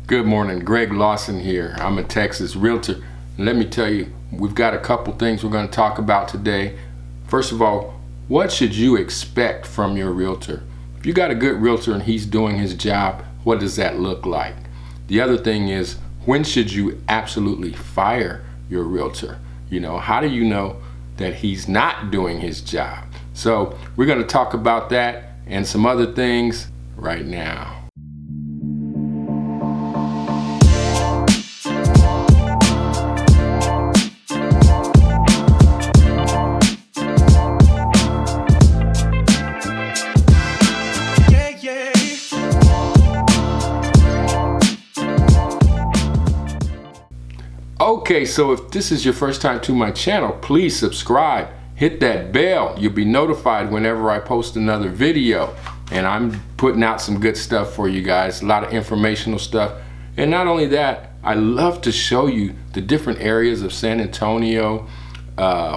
Good morning, Greg Lawson here. I'm a Texas realtor. And let me tell you, we've got a couple things we're going to talk about today. First of all, what should you expect from your realtor? If you got a good realtor and he's doing his job, what does that look like? The other thing is, when should you absolutely fire your realtor? How do you know that he's not doing his job? So we're going to talk about that and some other things right now. Okay, so if this is your first time to my channel, please subscribe, hit that bell. You'll be notified whenever I post another video. And I'm putting out some good stuff for you guys, a lot of informational stuff. And not only that, I love to show you the different areas of San Antonio,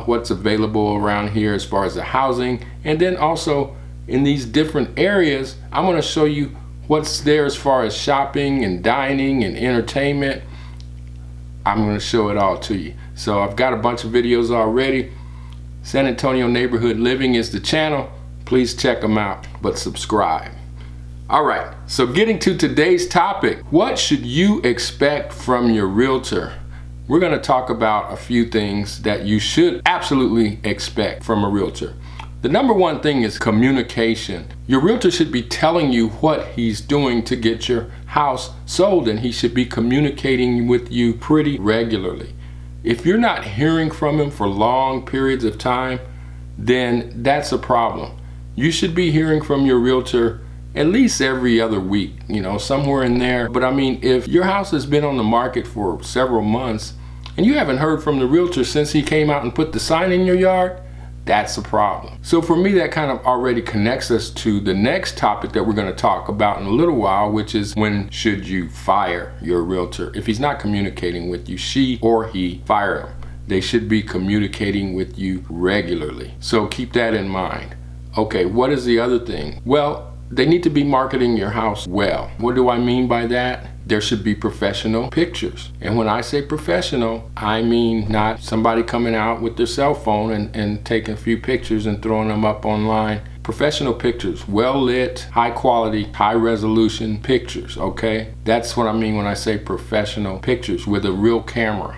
what's available around here as far as the housing. And then also in these different areas, I'm gonna show you what's there as far as shopping and dining and entertainment. I'm going to show it all to you. So I've got a bunch of videos already. San Antonio Neighborhood Living is the channel. Please check them out, but subscribe. All right, so getting to today's topic, what should you expect from your realtor? We're going to talk about a few things that you should absolutely expect from a realtor. The number one thing is communication. Your realtor should be telling you what he's doing to get your house sold, and he should be communicating with you pretty regularly. If you're not hearing from him for long periods of time, then that's a problem. You should be hearing from your realtor at least every other week, somewhere in there. But I mean, if your house has been on the market for several months and you haven't heard from the realtor since he came out and put the sign in your yard, that's a problem. So for me, that kind of already connects us to the next topic that we're going to talk about in a little while, which is when should you fire your realtor? If he's not communicating with you, she or he, fire him. They should be communicating with you regularly. So keep that in mind. Okay, what is the other thing? Well, they need to be marketing your house well. What do I mean by that? There should be professional pictures. And when I say professional, I mean not somebody coming out with their cell phone and taking a few pictures and throwing them up online. Professional pictures, well lit, high quality, high resolution pictures, okay? That's what I mean when I say professional pictures with a real camera.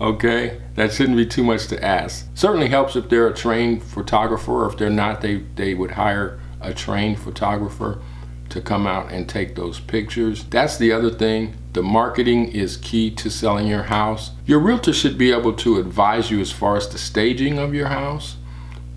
Okay, that shouldn't be too much to ask. Certainly helps if they're a trained photographer, or if they're not, they would hire a trained photographer to come out and take those pictures. That's the other thing. The marketing is key to selling your house. Your realtor should be able to advise you as far as the staging of your house.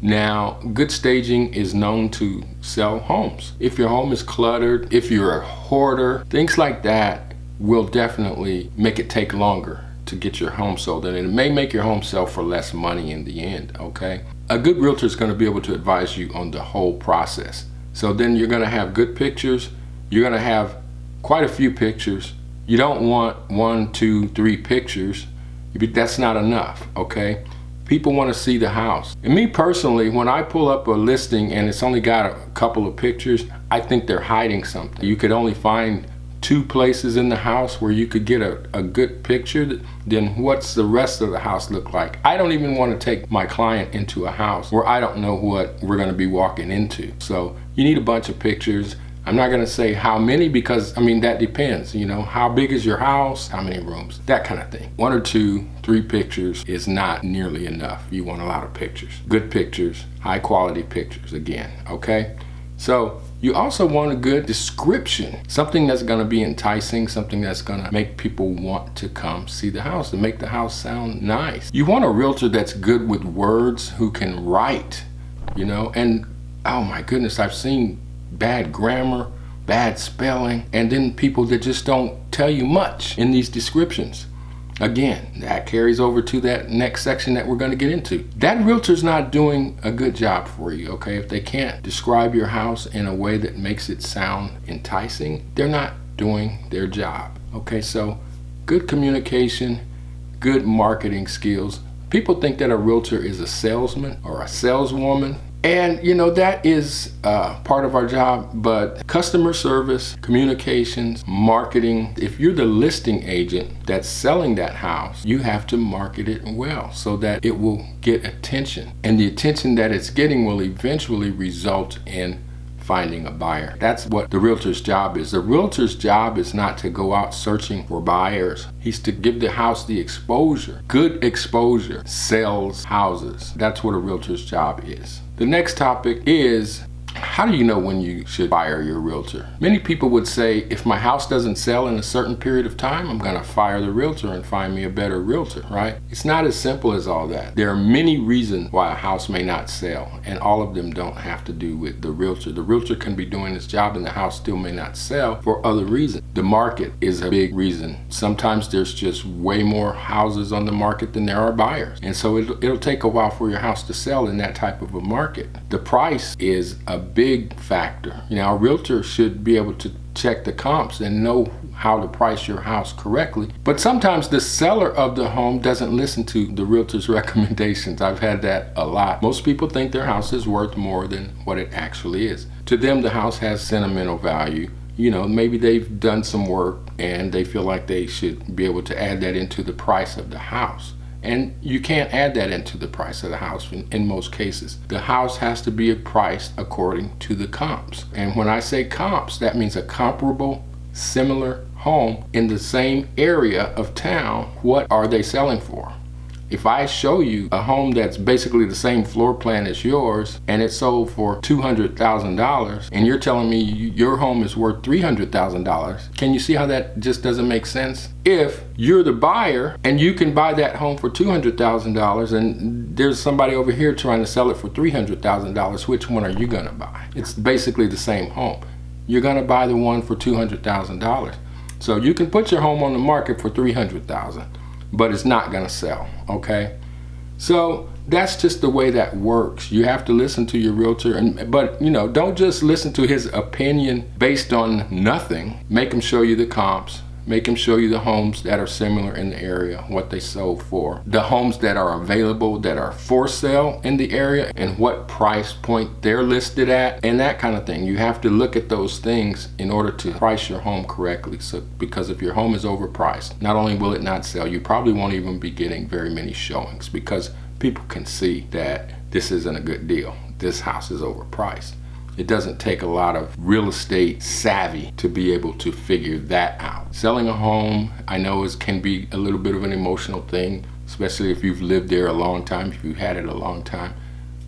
Now, good staging is known to sell homes. If your home is cluttered, if you're a hoarder, things like that will definitely make it take longer to get your home sold, and it may make your home sell for less money in the end, okay? A good realtor is going to be able to advise you on the whole process. So then you're going to have good pictures. You're going to have quite a few pictures. You don't want 1, 2, 3 pictures. That's not enough, okay? People want to see the house. And me personally, when I pull up a listing and it's only got a couple of pictures, I think they're hiding something. You could only find 2 places in the house where you could get a good picture, then what's the rest of the house look like? I don't even want to take my client into a house where I don't know what we're going to be walking into. So you need a bunch of pictures. I'm not going to say how many, because I mean that depends, how big is your house, how many rooms, that kind of thing. 1 or 2, 3 pictures is not nearly enough. You want a lot of pictures, good pictures, high quality pictures again, okay? So you also want a good description, something that's going to be enticing, something that's going to make people want to come see the house and make the house sound nice. You want a realtor that's good with words, who can write, and oh my goodness, I've seen bad grammar, bad spelling, and then people that just don't tell you much in these descriptions. Again, that carries over to that next section that we're going to get into. That realtor's not doing a good job for you, okay? If they can't describe your house in a way that makes it sound enticing, they're not doing their job, okay? So good communication, good marketing skills. People think that a realtor is a salesman or a saleswoman. And you know, that is part of our job, but customer service, communications, marketing, if you're the listing agent that's selling that house, you have to market it well so that it will get attention. And the attention that it's getting will eventually result in finding a buyer. That's what the realtor's job is. The realtor's job is not to go out searching for buyers. He's to give the house the exposure. Good exposure sells houses. That's what a realtor's job is. The next topic is, how do you know when you should fire your realtor? Many people would say, if my house doesn't sell in a certain period of time, I'm going to fire the realtor and find me a better realtor, right? It's not as simple as all that. There are many reasons why a house may not sell, and all of them don't have to do with the realtor. The realtor can be doing his job and the house still may not sell for other reasons. The market is a big reason. Sometimes there's just way more houses on the market than there are buyers. And so it'll take a while for your house to sell in that type of a market. The price is a big factor. You know, a realtor should be able to check the comps and know how to price your house correctly. But sometimes the seller of the home doesn't listen to the realtor's recommendations. I've had that a lot. Most people think their house is worth more than what it actually is. To them, the house has sentimental value. You know, maybe they've done some work and they feel like they should be able to add that into the price of the house. And you can't add that into the price of the house in most cases. The house has to be priced according to the comps. And when I say comps, that means a comparable, similar home in the same area of town. What are they selling for? If I show you a home that's basically the same floor plan as yours and it sold for $200,000 and you're telling me your home is worth $300,000, can you see how that just doesn't make sense? If you're the buyer and you can buy that home for $200,000 and there's somebody over here trying to sell it for $300,000, which one are you gonna buy? It's basically the same home. You're gonna buy the one for $200,000. So you can put your home on the market for $300,000. but it's not gonna sell, okay? So that's just the way that works. You have to listen to your realtor, but you know, don't just listen to his opinion based on nothing. Make him show you the comps. Make him show you the homes that are similar in the area, what they sold for, the homes that are available that are for sale in the area, and what price point they're listed at, and that kind of thing. You have to look at those things in order to price your home correctly. So, because if your home is overpriced, not only will it not sell, you probably won't even be getting very many showings because people can see that this isn't a good deal. This house is overpriced. It doesn't take a lot of real estate savvy to be able to figure that out. Selling a home, I know, can be a little bit of an emotional thing, especially if you've lived there a long time, if you've had it a long time.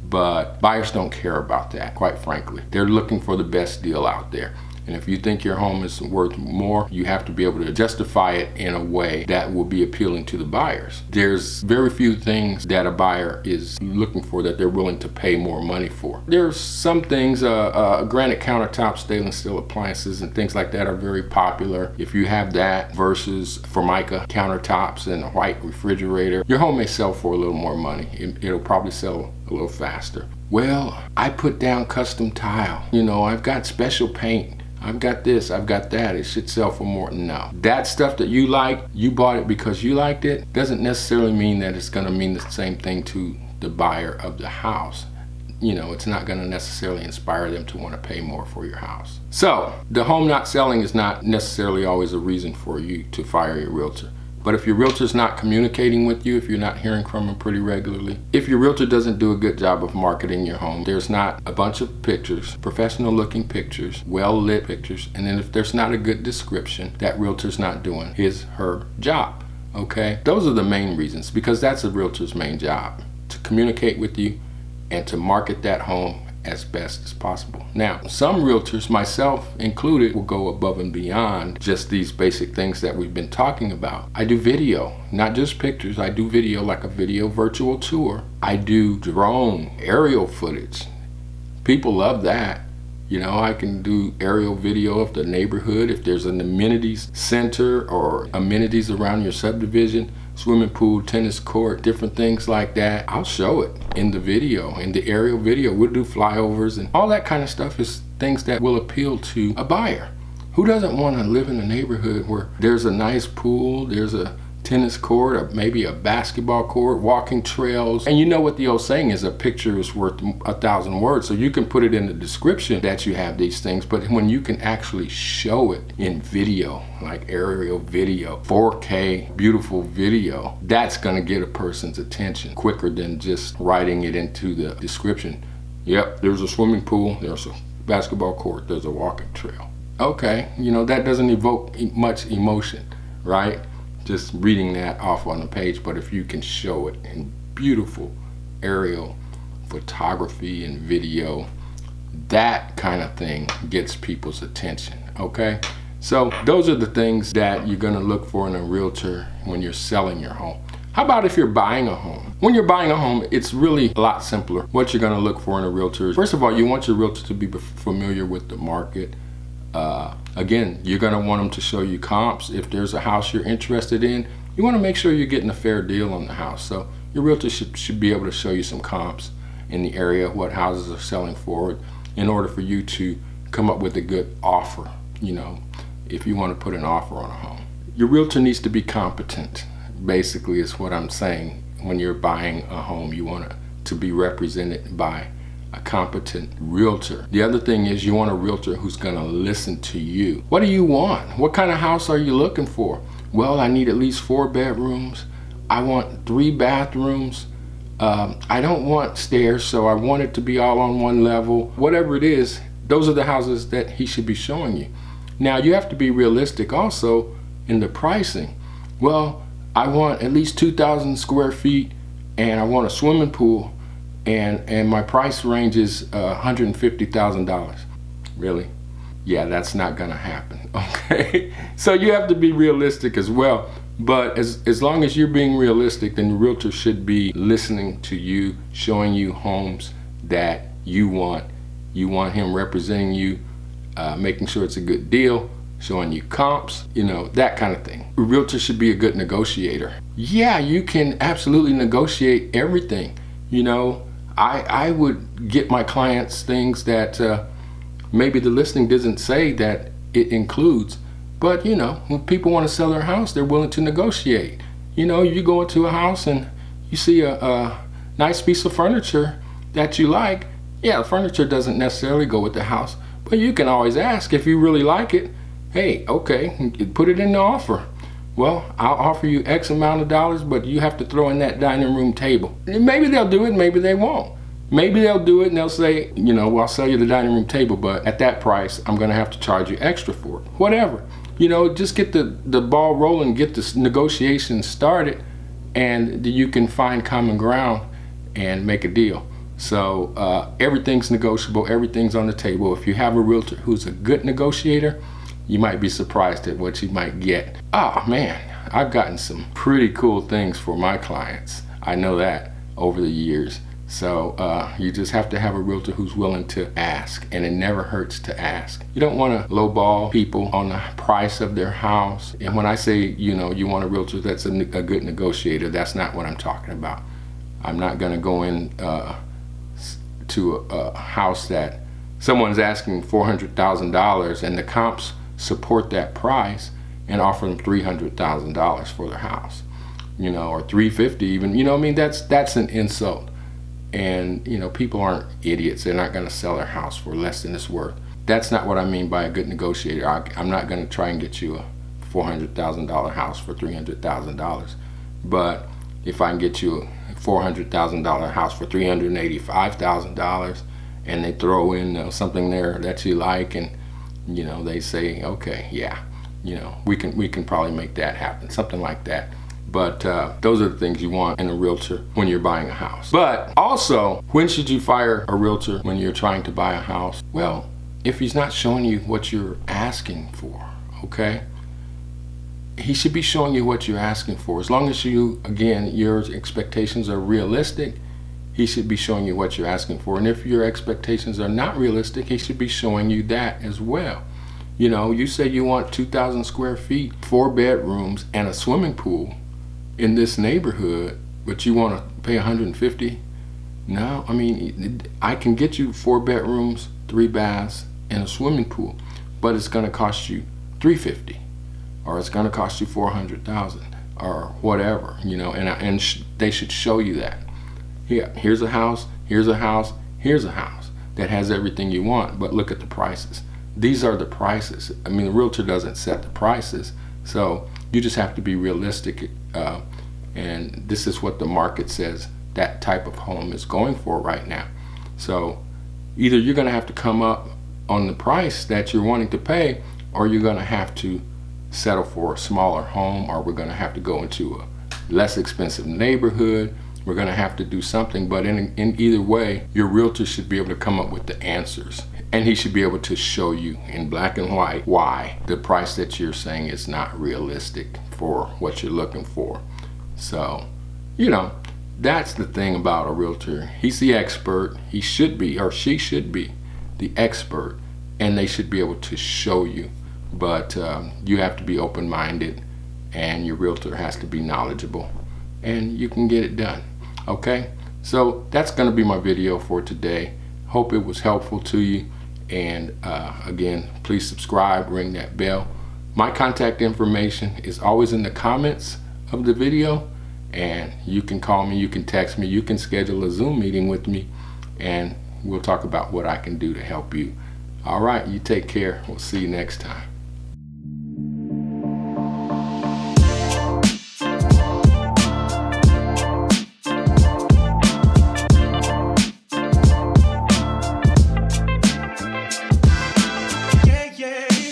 But buyers don't care about that, quite frankly. They're looking for the best deal out there. And if you think your home is worth more, you have to be able to justify it in a way that will be appealing to the buyers. There's very few things that a buyer is looking for that they're willing to pay more money for. There's some things, granite countertops, stainless steel appliances, and things like that are very popular. If you have that versus Formica countertops and a white refrigerator, your home may sell for a little more money. It'll probably sell a little faster. Well, I put down custom tile. You know, I've got special paint. I've got this, I've got that, it should sell for more. No. That stuff that you like, you bought it because you liked it, doesn't necessarily mean that it's gonna mean the same thing to the buyer of the house. You know, it's not gonna necessarily inspire them to wanna pay more for your house. So, the home not selling is not necessarily always a reason for you to fire your realtor. But if your realtor's not communicating with you, if you're not hearing from him pretty regularly, if your realtor doesn't do a good job of marketing your home, there's not a bunch of pictures, professional looking pictures, well lit pictures, and then if there's not a good description, that realtor's not doing her job, okay? Those are the main reasons, because that's a realtor's main job, to communicate with you and to market that home as best as possible. Now, some realtors, myself included, will go above and beyond just these basic things that we've been talking about. I do video, not just pictures. I do video, like a video virtual tour. I do drone, aerial footage. People love that. You know, I can do aerial video of the neighborhood. If there's an amenities center or amenities around your subdivision, swimming pool, tennis court, different things like that, I'll show it in the video, in the aerial video. We'll do flyovers and all that kind of stuff is things that will appeal to a buyer. Who doesn't want to live in a neighborhood where there's a nice pool, there's a tennis court, or maybe a basketball court, walking trails. And you know what the old saying is, a picture is worth 1,000 words. So you can put it in the description that you have these things, but when you can actually show it in video, like aerial video, 4K, beautiful video, that's gonna get a person's attention quicker than just writing it into the description. Yep, there's a swimming pool, there's a basketball court, there's a walking trail. Okay, you know, that doesn't evoke much emotion, right? Just reading that off on the page. But if you can show it in beautiful aerial photography and video, that kind of thing gets people's attention. Okay, so those are the things that you're going to look for in a realtor when you're selling your home. How about if you're buying a home? When you're buying a home, it's really a lot simpler. What you're going to look for in a realtor is, first of all, you want your realtor to be familiar with the market. Again, you're going to want them to show you comps. If there's a house you're interested in, you want to make sure you're getting a fair deal on the house. So your realtor should be able to show you some comps in the area, what houses are selling for, in order for you to come up with a good offer, you know, if you want to put an offer on a home. Your realtor needs to be competent, basically, is what I'm saying. When you're buying a home, you want it to be represented by a competent realtor. The other thing is, you want a realtor who's going to listen to you. What do you want? What kind of house are you looking for? Well, I need at least 4 bedrooms. I want 3 bathrooms. I don't want stairs, so I want it to be all on one level. Whatever it is, those are the houses that he should be showing you. Now, you have to be realistic also in the pricing. Well, I want at least 2,000 square feet, and I want a swimming pool, and my price range is $150,000. Really? Yeah, that's not gonna happen, okay? So you have to be realistic as well. But as long as you're being realistic, then the realtor should be listening to you, showing you homes that you want. You want him representing you, making sure it's a good deal, showing you comps, you know, that kind of thing. A realtor should be a good negotiator. Yeah, you can absolutely negotiate everything. You know, I would get my clients things that maybe the listing doesn't say that it includes, but you know, when people want to sell their house, they're willing to negotiate. You know, you go into a house and you see a nice piece of furniture that you like. Yeah, the furniture doesn't necessarily go with the house, but you can always ask if you really like it. Hey, okay, put it in the offer. Well, I'll offer you X amount of dollars, but you have to throw in that dining room table. Maybe they'll do it, maybe they won't. Maybe they'll do it and they'll say, you know, well, I'll sell you the dining room table, but at that price, I'm gonna have to charge you extra for it. Whatever. You know, just get the ball rolling, get the negotiations started, and you can find common ground and make a deal. So everything's negotiable, everything's on the table. If you have a realtor who's a good negotiator, you might be surprised at what you might get. Oh man, I've gotten some pretty cool things for my clients. I know that over the years. So you just have to have a realtor who's willing to ask, and it never hurts to ask. You don't want to lowball people on the price of their house. And when I say, you know, you want a realtor that's a good negotiator, that's not what I'm talking about. I'm not going to go in to a house that someone's asking $400,000 and the comps support that price and offer them $300,000 for their house, you know, or $350,000 even. You know, I mean, that's an insult. And you know, people aren't idiots. They're not going to sell their house for less than it's worth. That's not what I mean by a good negotiator. I'm not going to try and get you a $400,000 house for $300,000, but if I can get you a $400,000 house for $385,000, and they throw in something there that you like, and you know, they say, okay, yeah, you know, we can probably make that happen, something like that. But those are the things you want in a realtor when you're buying a house. But also, when should you fire a realtor when you're trying to buy a house? Well, if he's not showing you what you're asking for, okay? He should be showing you what you're asking for. As long as you, again, your expectations are realistic, he should be showing you what you're asking for. And if your expectations are not realistic, he should be showing you that as well. You know, you say you want 2,000 square feet, 4 bedrooms, and a swimming pool in this neighborhood, but you want to pay $150,000? No, I mean, I can get you 4 bedrooms, 3 baths, and a swimming pool, but it's going to cost you $350,000, or it's going to cost you $400,000. or whatever, you know, and they should show you that. Yeah, here's a house, here's a house, here's a house that has everything you want, but look at the prices. These are the prices. I mean, the realtor doesn't set the prices, so you just have to be realistic, and this is what the market says that type of home is going for right now. So either you're going to have to come up on the price that you're wanting to pay, or you're going to have to settle for a smaller home, or we're going to have to go into a less expensive neighborhood. We're going to have to do something, but in either way, your realtor should be able to come up with the answers, and he should be able to show you in black and white why the price that you're saying is not realistic for what you're looking for. So, you know, that's the thing about a realtor. He's the expert. He should be, or she should be, the expert, and they should be able to show you. But you have to be open-minded, and your realtor has to be knowledgeable, and you can get it done. Okay, so that's going to be my video for today. Hope it was helpful to you, and again, please subscribe, ring that bell. My contact information is always in the comments of the video, and you can call me, you can text me, you can schedule a Zoom meeting with me, and we'll talk about what I can do to help you. All right, you take care. We'll see you next time.